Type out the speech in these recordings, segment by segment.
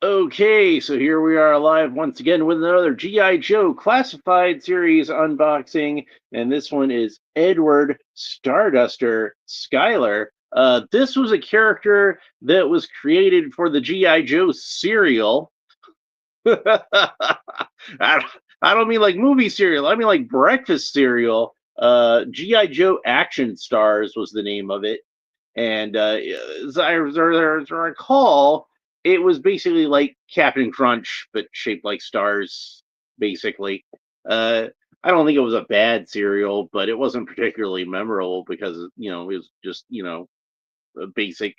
Okay, so here we are live once again with another G.I. Joe Classified Series unboxing, and this one is Edward Starduster Skyler. This was a character that was created for the G.I. Joe cereal. I, I don't mean like movie cereal, I mean like breakfast cereal. G.I. Joe Action Stars was the name of it. And as I recall, it was basically like Captain Crunch, but shaped like stars, basically. Uh, I don't think it was a bad cereal, but it wasn't particularly memorable because, it was just, a basic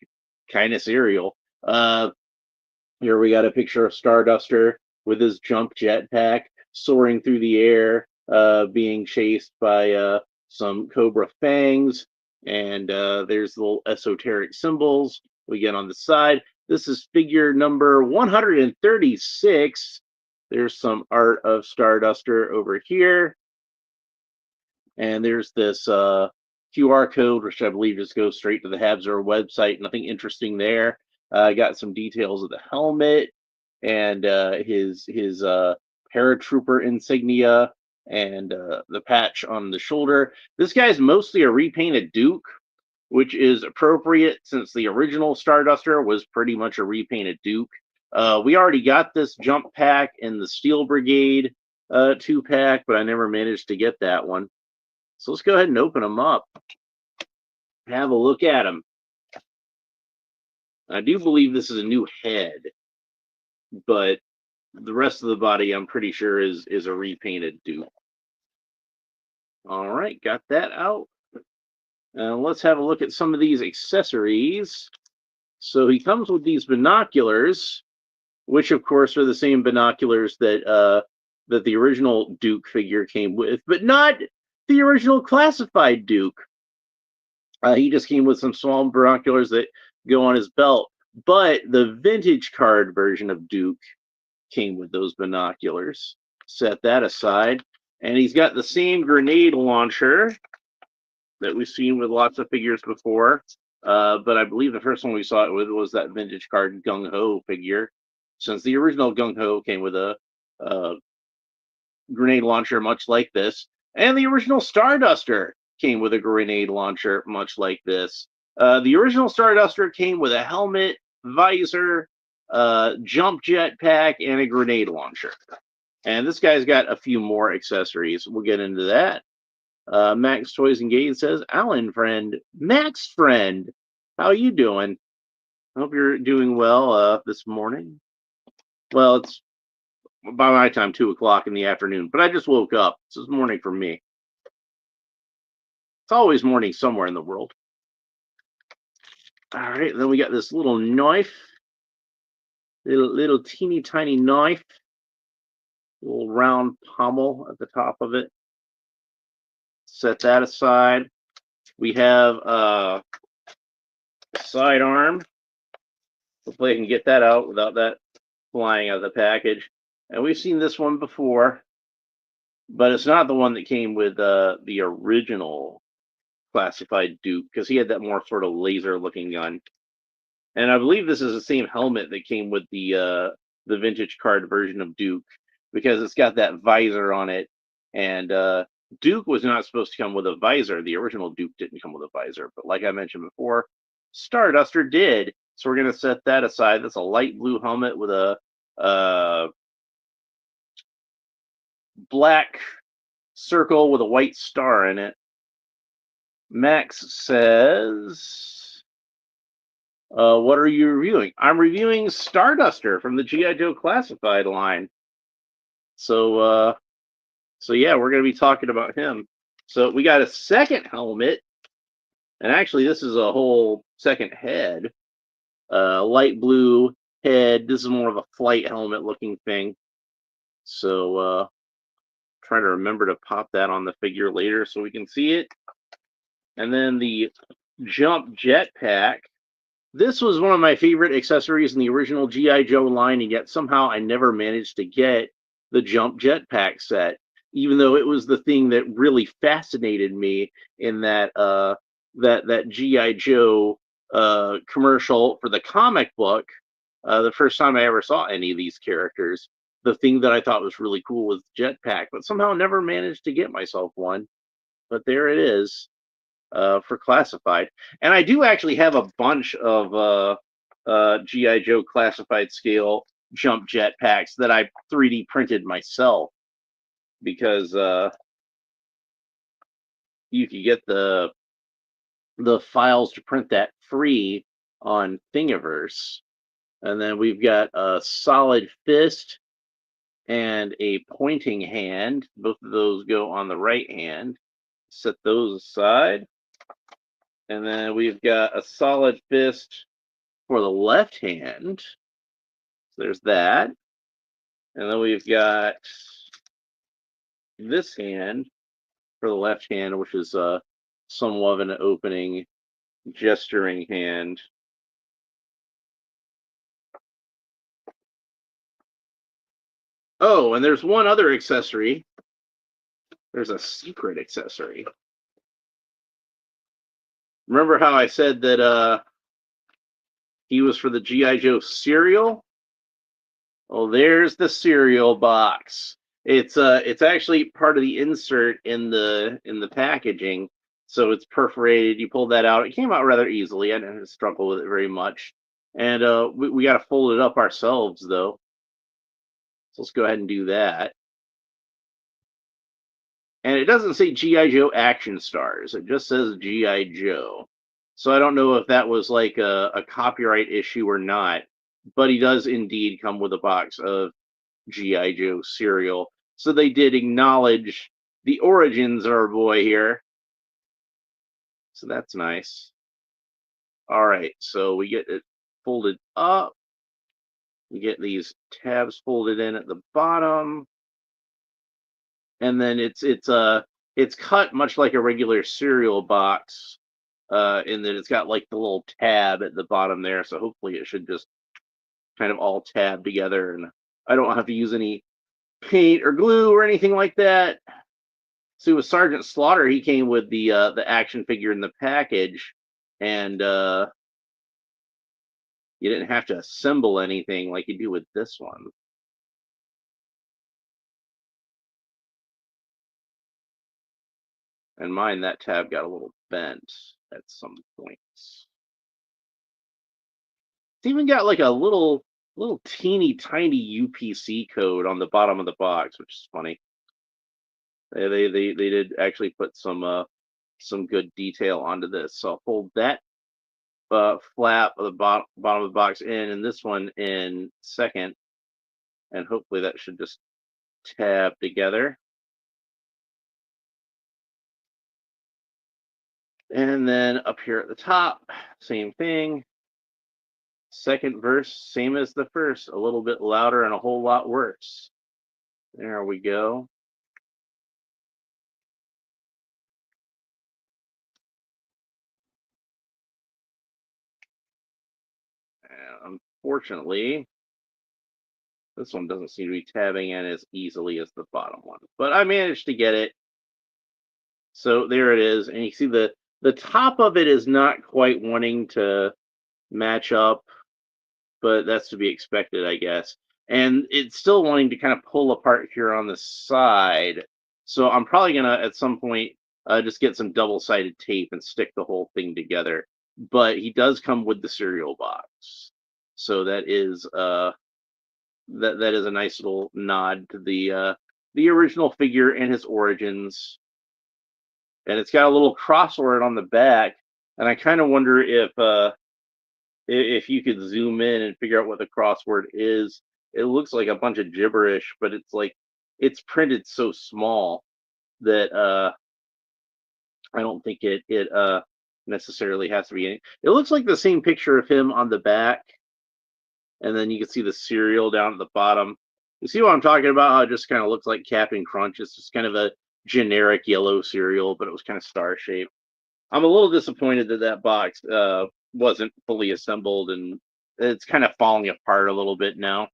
kind of cereal. Here we got a picture of Starduster with his jump jetpack soaring through the air, being chased by some Cobra fangs. And there's little esoteric symbols we get on the side. This is figure number 136. There's some art of Starduster over here. And there's this QR code, which I believe just goes straight to the Habsor website. Nothing interesting there. I got some details of the helmet and his paratrooper insignia and the patch on the shoulder. This guy's mostly a repainted Duke, which is appropriate since the original Starduster was pretty much a repainted Duke. We already got this jump pack in the Steel Brigade 2-pack, but I never managed to get that one. So let's go ahead and open them up. Have a look at them. I do believe this is a new head, but the rest of the body I'm pretty sure is a repainted Duke. All right, got that out. Let's have a look at some of these accessories. So he comes with these binoculars, which of course are the same binoculars that the original Duke figure came with, but not the original classified Duke. He just came with some small binoculars that go on his belt, but the vintage card version of Duke came with those binoculars. Set that aside. And he's got the same grenade launcher that we've seen with lots of figures before. But I believe the first one we saw it with was that vintage card Gung Ho figure, since the original Gung Ho came with a grenade launcher much like this. And the original Starduster came with a grenade launcher much like this. The original Starduster came with a helmet, visor, jump jet pack, and a grenade launcher. And this guy's got a few more accessories. We'll get into that. Max Toys and Games says, Alan friend, Max friend, how you doing? I hope you're doing well this morning. Well, it's by my time 2 o'clock in the afternoon, but I just woke up. This is morning for me. It's always morning somewhere in the world. All right, then we got this little knife, little teeny tiny knife, little round pommel at the top of it. Set that aside. We have a sidearm. Hopefully I can get that out without that flying out of the package. And we've seen this one before, but it's not the one that came with the original classified Duke, because he had that more sort of laser looking gun. And I believe this is the same helmet that came with the vintage card version of Duke, because it's got that visor on it. And Duke was not supposed to come with a visor. The original Duke didn't come with a visor, but like I mentioned before, Starduster did. So we're going to set that aside. That's a light blue helmet with a black circle with a white star in it. Max says, what are you reviewing? I'm reviewing Starduster from the G.I. Joe Classified line. So yeah, we're going to be talking about him. So we got a second helmet, and actually this is a whole second head. Light blue head. This is more of a flight helmet looking thing. So try to remember to pop that on the figure later so we can see it. And then the jump jetpack. This was one of my favorite accessories in the original G.I. Joe line, and yet somehow I never managed to get the jump jetpack set, even though it was the thing that really fascinated me in that that G.I. Joe commercial for the comic book. The first time I ever saw any of these characters. The thing that I thought was really cool was Jetpack, but somehow never managed to get myself one. But there it is for classified. And I do actually have a bunch of GI Joe classified scale jump jetpacks that I 3D printed myself because you could get the files to print that free on Thingiverse. And then we've got a solid fist and a pointing hand. Both of those go on the right hand. Set those aside. And then we've got a solid fist for the left hand. So there's that. And then we've got this hand for the left hand, which is somewhat of an opening, gesturing hand. Oh, and there's one other accessory. There's a secret accessory. Remember how I said that he was for the G.I. Joe cereal? Well, there's the cereal box. It's actually part of the insert in the packaging, so it's perforated. You pull that out. It came out rather easily. I didn't struggle with it very much, and we got to fold it up ourselves though. So let's go ahead and do that. And it doesn't say G.I. Joe Action Stars. It just says G.I. Joe. So I don't know if that was like a copyright issue or not, but he does indeed come with a box of G.I. Joe cereal. So they did acknowledge the origins of our boy here. So that's nice. All right, so we get it folded up. We get these tabs folded in at the bottom. And then it's cut much like a regular cereal box, in that it's got like the little tab at the bottom there. So hopefully it should just kind of all tab together, and I don't have to use any paint or glue or anything like that. See, with Sergeant Slaughter, he came with the action figure in the package, and you didn't have to assemble anything like you do with this one. And mine, that tab got a little bent at some points. It's even got like a little teeny tiny UPC code on the bottom of the box, which is funny. They did actually put some good detail onto this. So I'll fold that flap of the bottom of the box in, and this one in second, and hopefully that should just tab together. And then up here at the top, same thing. Second verse, same as the first, a little bit louder and a whole lot worse. There we go. And unfortunately, this one doesn't seem to be tabbing in as easily as the bottom one, but I managed to get it. So there it is, and you see the top of it is not quite wanting to match up, but that's to be expected, I guess. And it's still wanting to kind of pull apart here on the side. So I'm probably gonna at some point just get some double-sided tape and stick the whole thing together. But he does come with the cereal box, so that is that is a nice little nod to the original figure and his origins. And it's got a little crossword on the back, and I kind of wonder if you could zoom in and figure out what the crossword is. It looks like a bunch of gibberish, but it's like it's printed so small that I don't think it necessarily has to be any. It looks like the same picture of him on the back, and then you can see the cereal down at the bottom. You see what I'm talking about? How it just kind of looks like Captain Crunch. It's just kind of a generic yellow cereal, but it was kind of star shaped. I'm a little disappointed that that box wasn't fully assembled, and it's kind of falling apart a little bit now.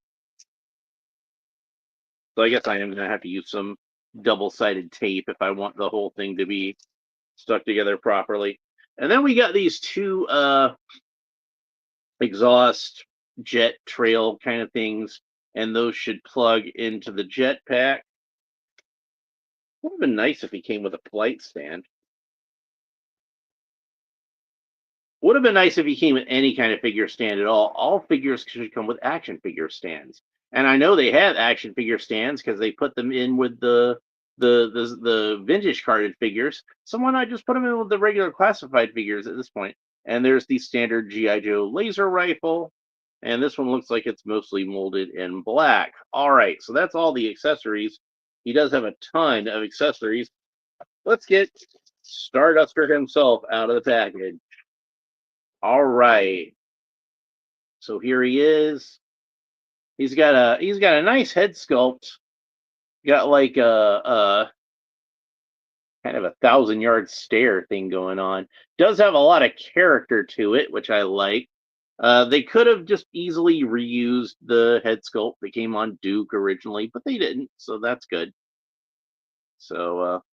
So I guess I am going to have to use some double-sided tape if I want the whole thing to be stuck together properly. And then we got these two exhaust jet trail kind of things, and those should plug into the jet pack. Would have been nice if he came with a flight stand. Would have been nice if he came with any kind of figure stand at all. All figures should come with action figure stands, and I know they have action figure stands because they put them in with the vintage carded figures. So why not just put them in with the regular classified figures at this point? And there's the standard GI Joe laser rifle, and this one looks like it's mostly molded in black. All right, so that's all the accessories. He does have a ton of accessories. Let's get Starduster himself out of the package. All right. So here he is. He's got a nice head sculpt. Got like a kind of a 1,000-yard stare thing going on. Does have a lot of character to it, which I like. They could have just easily reused the head sculpt that came on Duke originally, but they didn't, so that's good. So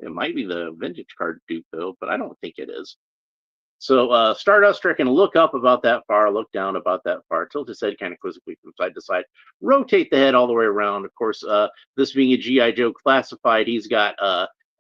it might be the vintage card Duke though, but I don't think it is. So Starduster can look up about that far, look down about that far, tilt his head kind of quizzically from side to side, rotate the head all the way around. Of course, this being a GI Joe classified, he's got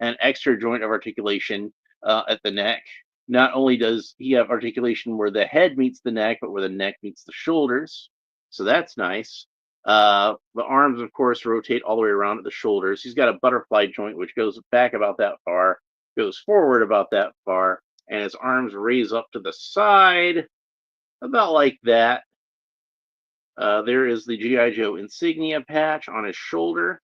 an extra joint of articulation at the neck. Not only does he have articulation where the head meets the neck, but where the neck meets the shoulders. So that's nice. The arms, of course, rotate all the way around at the shoulders. He's got a butterfly joint, which goes back about that far, goes forward about that far, and his arms raise up to the side, about like that. There is the GI Joe insignia patch on his shoulder.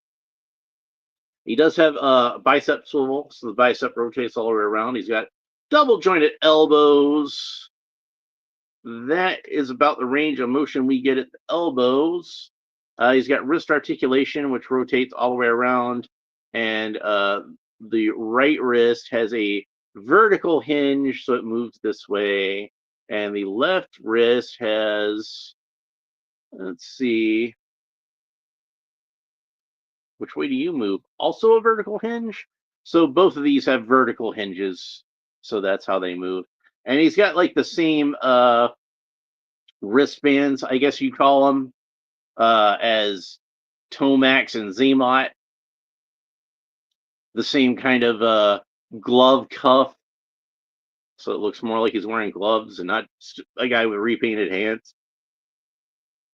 He does have a bicep swivel, so the bicep rotates all the way around. He's got double jointed elbows. That is about the range of motion we get at the elbows. He's got wrist articulation, which rotates all the way around, and the right wrist has a vertical hinge, so it moves this way, and the left wrist has, let's see, which way do you move? Also a vertical hinge. So both of these have vertical hinges, so that's how they move. And he's got like the same wristbands, I guess you call them, as Tomax and Zmot. The same kind of glove cuff, so it looks more like he's wearing gloves and not a guy with repainted hands.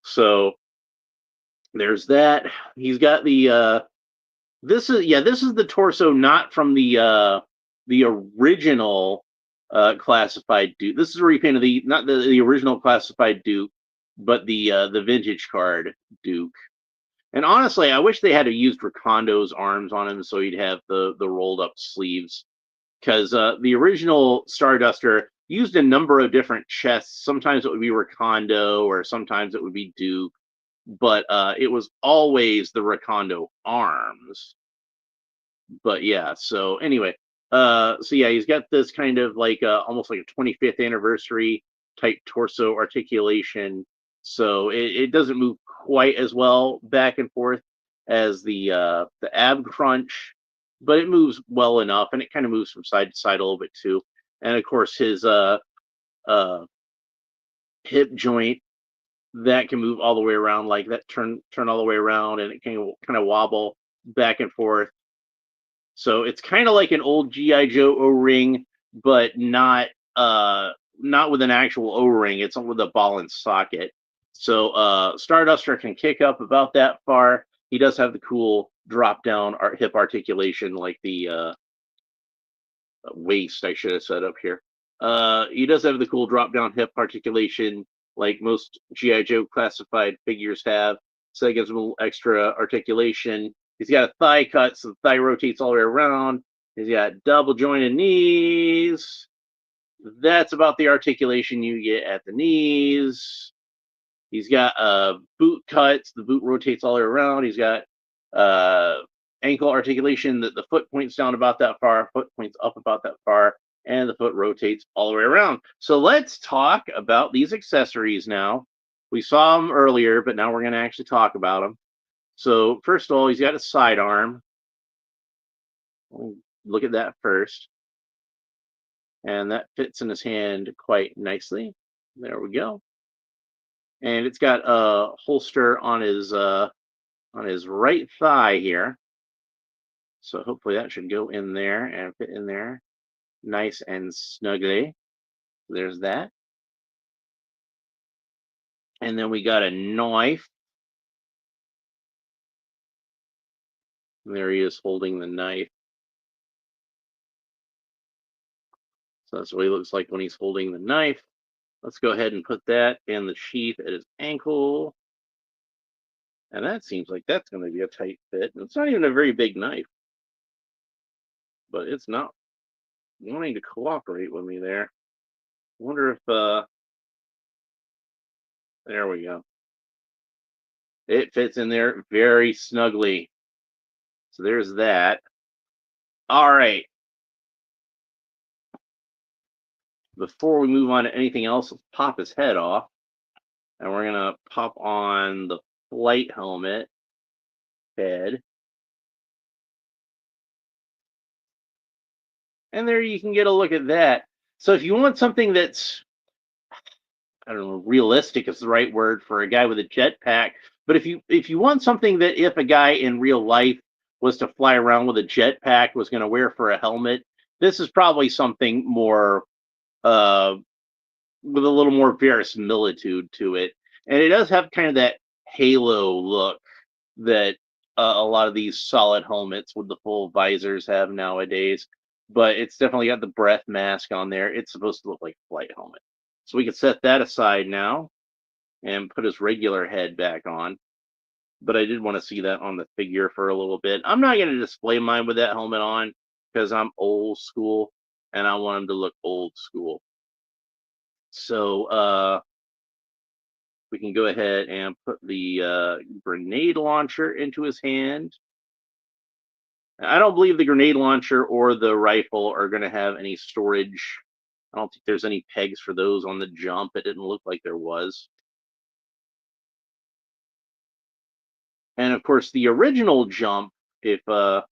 So there's that. He's got the this is the torso not from the original classified Duke. This is a repaint of the not the original classified Duke, but the vintage card Duke. And honestly, I wish they had used Ricondo's arms on him so he'd have the rolled up sleeves. Because the original Starduster used a number of different chests. Sometimes it would be Ricondo, or sometimes it would be Duke, but it was always the Ricondo arms. But yeah, so anyway, so yeah, he's got this kind of like almost like a 25th anniversary type torso articulation. So it doesn't move quite as well back and forth as the ab crunch, but it moves well enough, and it kind of moves from side to side a little bit too. And of course, his uh hip joint that can move all the way around like that, turn all the way around, and it can kind of wobble back and forth. So it's kind of like an old GI Joe O-ring, but not with an actual O-ring. It's with a ball and socket. So Starduster can kick up about that far. He does have the cool drop down hip articulation, like the waist. I should have set up here. He does have the cool drop down hip articulation, like most GI Joe classified figures have. So that gives him a little extra articulation. He's got a thigh cut, so the thigh rotates all the way around. He's got double jointed knees. That's about the articulation you get at the knees. He's got boot cuts. The boot rotates all the way around. He's got ankle articulation that the foot points down about that far, foot points up about that far, and the foot rotates all the way around. So let's talk about these accessories now. We saw them earlier, but now we're going to actually talk about them. So first of all, he's got a sidearm. Look at that first. And that fits in his hand quite nicely. There we go. and it's got a holster on his right thigh here. So hopefully that should go in there and fit in there nice and snugly. There's that. And then we got a knife. There he is holding the knife. So that's what he looks like when he's holding the knife. Let's go ahead and put that in the sheath at his ankle. And that seems like that's going to be a tight fit. And it's not even a very big knife, but it's not wanting to cooperate with me there. I wonder if, there we go. It fits in there very snugly. So there's that. All right. Before we move on to anything else, let's pop his head off. And we're going to pop on the flight helmet head. And there you can get a look at that. So if you want something that's, I don't know, realistic is the right word for a guy with a jetpack. But if you want something that if a guy in real life was to fly around with a jetpack was going to wear for a helmet, this is probably something more with a little more verisimilitude to it. And it does have kind of that halo look that a lot of these solid helmets with the full visors have nowadays. But it's definitely got the breath mask on there. It's supposed to look like a flight helmet. So we can set that aside now and put his regular head back on. But I did want to see that on the figure for a little bit. I'm not going to display mine with that helmet on because I'm old school and I want him to look old school. So we can go ahead and put the grenade launcher into his hand. I don't believe the grenade launcher or the rifle are going to have any storage. I don't think there's any pegs for those on the jump. It didn't look like there was. And of course, the original jump, if for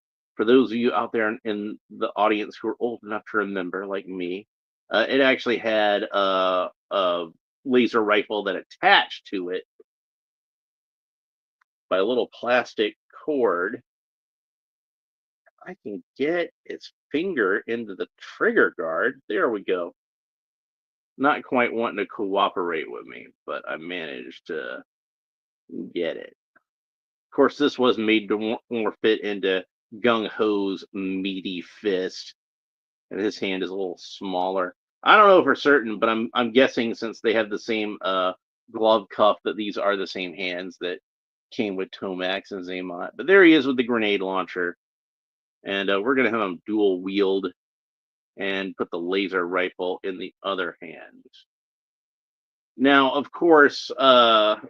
those of you out there in the audience who are old enough to remember, like me, it actually had a laser rifle that attached to it by a little plastic cord. I can get its finger into the trigger guard. There we go. Not quite wanting to cooperate with me, but I managed to get it. Of course, this was made to more fit into Gung Ho's meaty fist, and his hand is a little smaller. I don't know for certain, but I'm guessing since they have the same glove cuff that these are the same hands that came with Tomax and Zaymot. But there he is with the grenade launcher, and we're gonna have him dual wield and put the laser rifle in the other hand. Now, of course,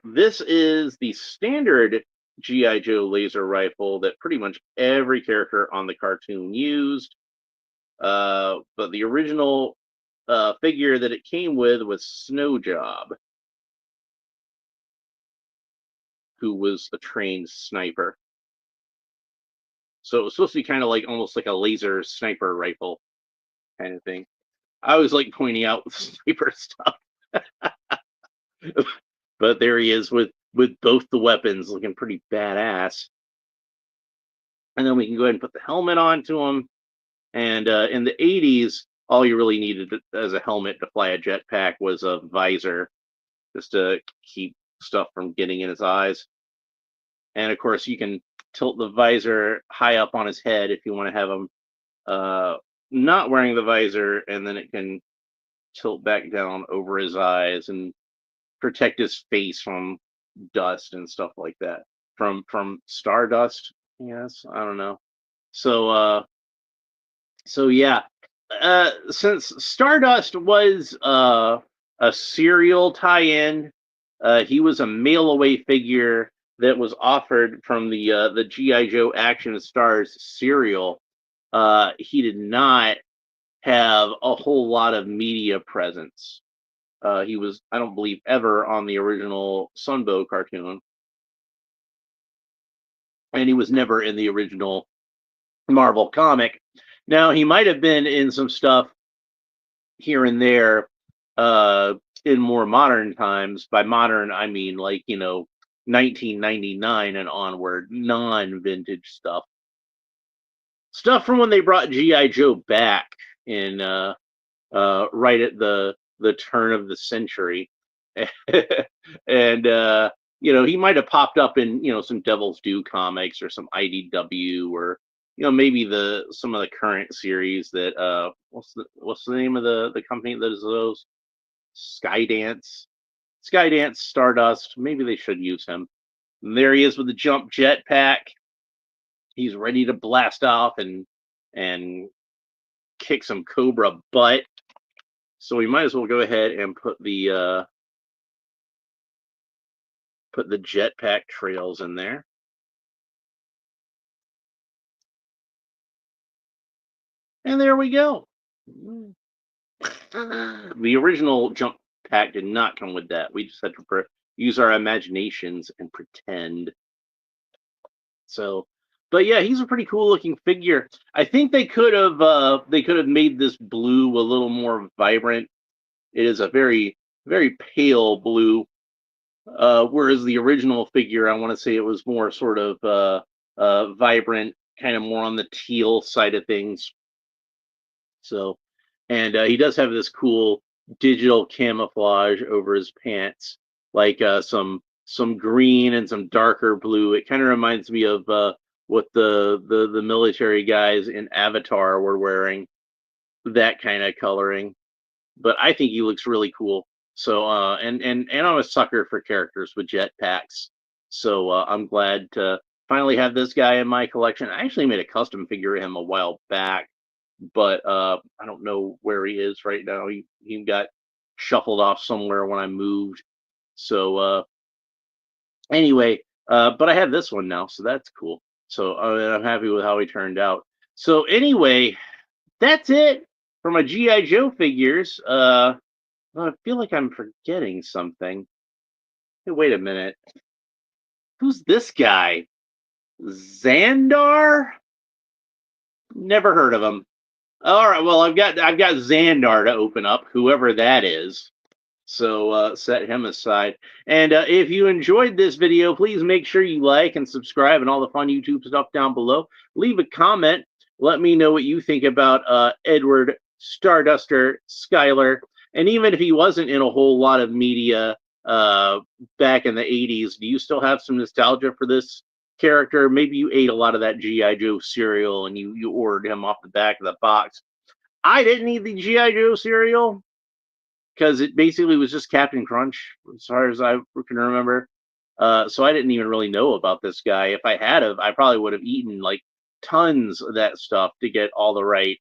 this is the standard G.I. Joe laser rifle that pretty much every character on the cartoon used. But the original figure that it came with was Snow Job, who was a trained sniper. So it was supposed to be kind of like almost like a laser sniper rifle kind of thing. I always like pointing out sniper stuff. But there he is with both the weapons looking pretty badass. And then we can go ahead and put the helmet onto him. And in the 80s, all you really needed as a helmet to fly a jetpack was a visor, just to keep stuff from getting in his eyes. And of course, you can tilt the visor high up on his head if you want to have him not wearing the visor, and then it can tilt back down over his eyes and protect his face from dust and stuff like that. From Stardust, yes, I don't know. So yeah, since Stardust was a serial tie-in, he was a mail-away figure that was offered from the GI Joe Action Stars serial. He did not have a whole lot of media presence. He was, I don't believe, ever on the original Sunbow cartoon, and he was never in the original Marvel comic. Now, he might have been in some stuff here and there, in more modern times. By modern, I mean like, 1999 and onward, non-vintage stuff. Stuff from when they brought G.I. Joe back in right at the turn of the century. And he might have popped up in some Devil's Due comics or some IDW, or maybe some of the current series that what's the name of the company that does those? Skydance, Stardust. Maybe they should use him. And there he is with the jump jetpack. He's ready to blast off and kick some Cobra butt. So we might as well go ahead and put the jetpack trails in there. And there we go. The original jump pack did not come with that. We just had to use our imaginations and pretend. So, but yeah, he's a pretty cool looking figure. I think they could have made this blue a little more vibrant. It is a very, very pale blue. Whereas the original figure, I want to say it was more sort of vibrant, kind of more on the teal side of things. So, and he does have this cool digital camouflage over his pants, like some green and some darker blue. It kind of reminds me of what the military guys in Avatar were wearing, that kind of coloring. But I think he looks really cool. So and I'm a sucker for characters with jetpacks. So I'm glad to finally have this guy in my collection. I actually made a custom figure of him a while back, but I don't know where he is right now. He got shuffled off somewhere when I moved. So anyway, but I have this one now, so that's cool. So I'm happy with how he turned out. So anyway, that's it for my G.I. Joe figures. I feel like I'm forgetting something. Hey, wait a minute. Who's this guy? Xandar? Never heard of him. All right, well, I've got Xandar to open up, whoever that is. So set him aside. And if you enjoyed this video, please make sure you like and subscribe and all the fun YouTube stuff down below. Leave a comment. Let me know what you think about Edward Starduster Skyler. And even if he wasn't in a whole lot of media back in the 80s, do you still have some nostalgia for this character? Maybe you ate a lot of that G.I. Joe cereal and you ordered him off the back of the box. I didn't eat the G.I. Joe cereal because it basically was just Captain Crunch, as far as I can remember. So I didn't even really know about this guy. If I had I probably would have eaten like tons of that stuff to get all the right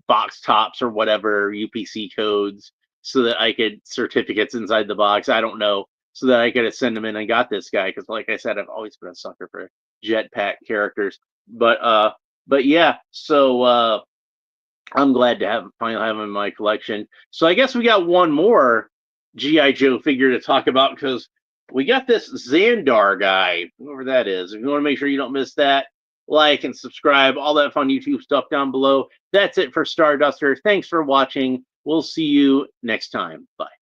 box tops or whatever, UPC codes, so that I could certificates inside the box. I don't know, so that I could send them in and got this guy, because like I said, I've always been a sucker for jetpack characters. But yeah, so I'm glad to finally have him in my collection. So I guess we got one more G.I. Joe figure to talk about, because we got this Xandar guy, whoever that is. If you want to make sure you don't miss that, like and subscribe, all that fun YouTube stuff down below. That's it for Starduster. Thanks for watching. We'll see you next time. Bye.